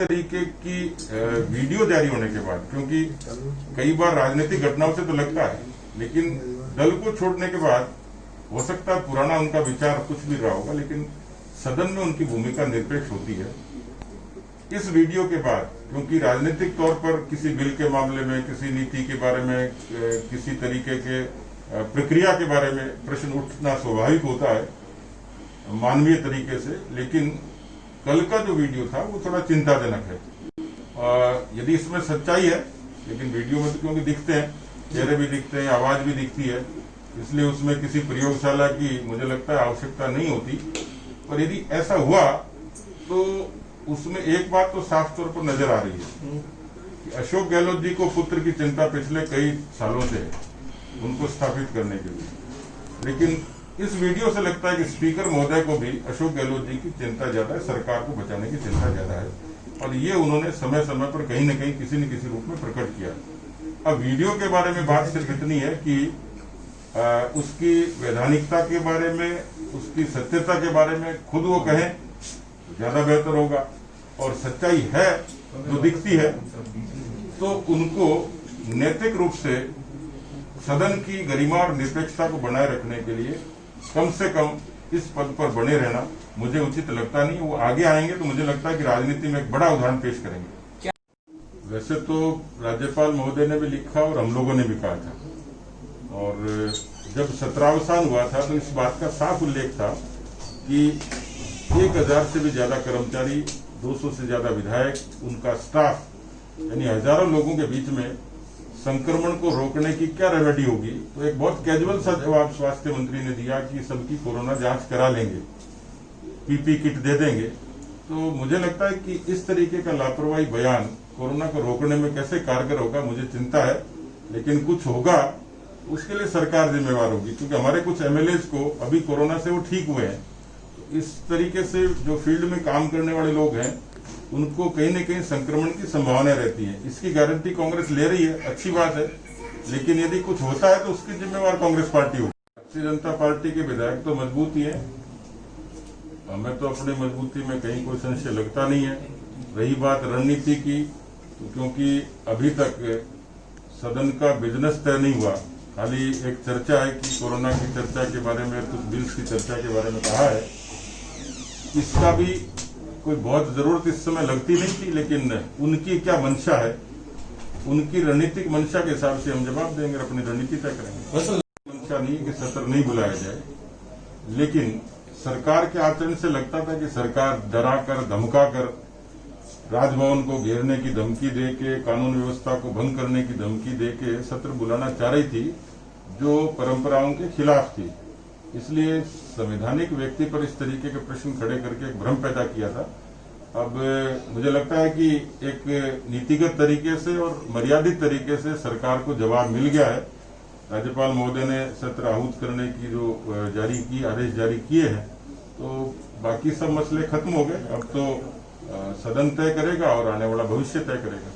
तरीके की वीडियो जारी होने के बाद, क्योंकि कई बार राजनीतिक घटनाओं से तो लगता है, लेकिन दल को छोड़ने के बाद हो सकता है पुराना उनका विचार कुछ भी रहा होगा, लेकिन सदन में उनकी भूमिका निरपेक्ष होती है। इस वीडियो के बाद, क्योंकि राजनीतिक तौर पर किसी बिल के मामले में, किसी नीति के बारे में, किसी तरीके के प्रक्रिया के बारे में प्रश्न उठना स्वाभाविक होता है मानवीय तरीके से, लेकिन कल का जो वीडियो था वो थोड़ा चिंताजनक है। यदि इसमें सच्चाई है, लेकिन वीडियो में तो क्योंकि दिखते हैं, चेहरे भी दिखते हैं, आवाज भी दिखती है, इसलिए उसमें किसी प्रयोगशाला की मुझे लगता है आवश्यकता नहीं होती। पर यदि ऐसा हुआ तो उसमें एक बात तो साफ तौर पर नजर आ रही है कि अशोक गहलोत जी को पुत्र की चिंता पिछले कई सालों से है, उनको स्थापित करने के लिए। लेकिन इस वीडियो से लगता है कि स्पीकर महोदय को भी अशोक गहलोत जी की चिंता ज्यादा है, सरकार को बचाने की चिंता ज्यादा है, और ये उन्होंने समय समय पर कहीं न कहीं किसी न किसी रूप में प्रकट किया। अब वीडियो के बारे में बात सिर्फ इतनी है कि उसकी वैधानिकता के बारे में, उसकी सत्यता के बारे में खुद वो कहें तो ज्यादा बेहतर होगा, और सच्चाई है जो दिखती है तो उनको नैतिक रूप से सदन की गरिमा और निरपेक्षता को बनाए रखने के लिए कम से कम इस पद पर बने रहना मुझे उचित लगता नहीं। वो आगे आएंगे तो मुझे लगता है कि राजनीति में एक बड़ा उदाहरण पेश करेंगे। वैसे तो राज्यपाल महोदय ने भी लिखा और हम लोगों ने भी कहा था, और जब सत्रावसान हुआ था तो इस बात का साफ उल्लेख था कि 1000 से भी ज्यादा कर्मचारी, 200 से ज्यादा विधायक, उनका स्टाफ, यानी हजारों लोगों के बीच में संक्रमण को रोकने की क्या रेमेडी होगी। तो एक बहुत कैजुअल सा जवाब स्वास्थ्य मंत्री ने दिया कि सबकी कोरोना जांच करा लेंगे, पीपी किट दे देंगे। तो मुझे लगता है कि इस तरीके का लापरवाही बयान कोरोना को रोकने में कैसे कारगर होगा, मुझे चिंता है। लेकिन कुछ होगा उसके लिए सरकार जिम्मेवार होगी, क्योंकि हमारे कुछ एमएलएज को अभी कोरोना से वो ठीक हुए हैं। तो इस तरीके से जो फील्ड में काम करने वाले लोग हैं उनको कहीं न कहीं संक्रमण की संभावना रहती है। इसकी गारंटी कांग्रेस ले रही है, अच्छी बात है, लेकिन यदि कुछ होता है तो उसकी जिम्मेवार कांग्रेस पार्टी होगी। भारतीय जनता पार्टी के विधायक तो मजबूत ही है, हमें तो अपनी मजबूती में कहीं कोई संशय लगता नहीं है। रही बात रणनीति की, तो क्योंकि अभी तक सदन का बिजनेस तय नहीं हुआ, खाली एक चर्चा है कि कोरोना की चर्चा के बारे में, कुछ बिल्स की चर्चा के बारे में कहा है, इसका भी कोई बहुत जरूरत इस समय लगती नहीं थी। लेकिन उनकी क्या मंशा है, उनकी रणनीतिक मंशा के हिसाब से हम जवाब देंगे, अपनी रणनीति तय करेंगे। मंशा नहीं कि सत्र नहीं बुलाया जाए, लेकिन सरकार के आचरण से लगता था कि सरकार डरा कर, धमका कर, राजभवन को घेरने की धमकी दे के, कानून व्यवस्था को भंग करने की धमकी दे के सत्र बुलाना चाह रही थी, जो परंपराओं के खिलाफ थी। इसलिए संवैधानिक व्यक्ति पर इस तरीके के प्रश्न खड़े करके एक भ्रम पैदा किया था। अब मुझे लगता है कि एक नीतिगत तरीके से और मर्यादित तरीके से सरकार को जवाब मिल गया है। राज्यपाल महोदय ने सत्र आहूत करने की जो आदेश जारी किए हैं, तो बाकी सब मसले खत्म हो गए। अब तो सदन तय करेगा और आने वाला भविष्य तय करेगा।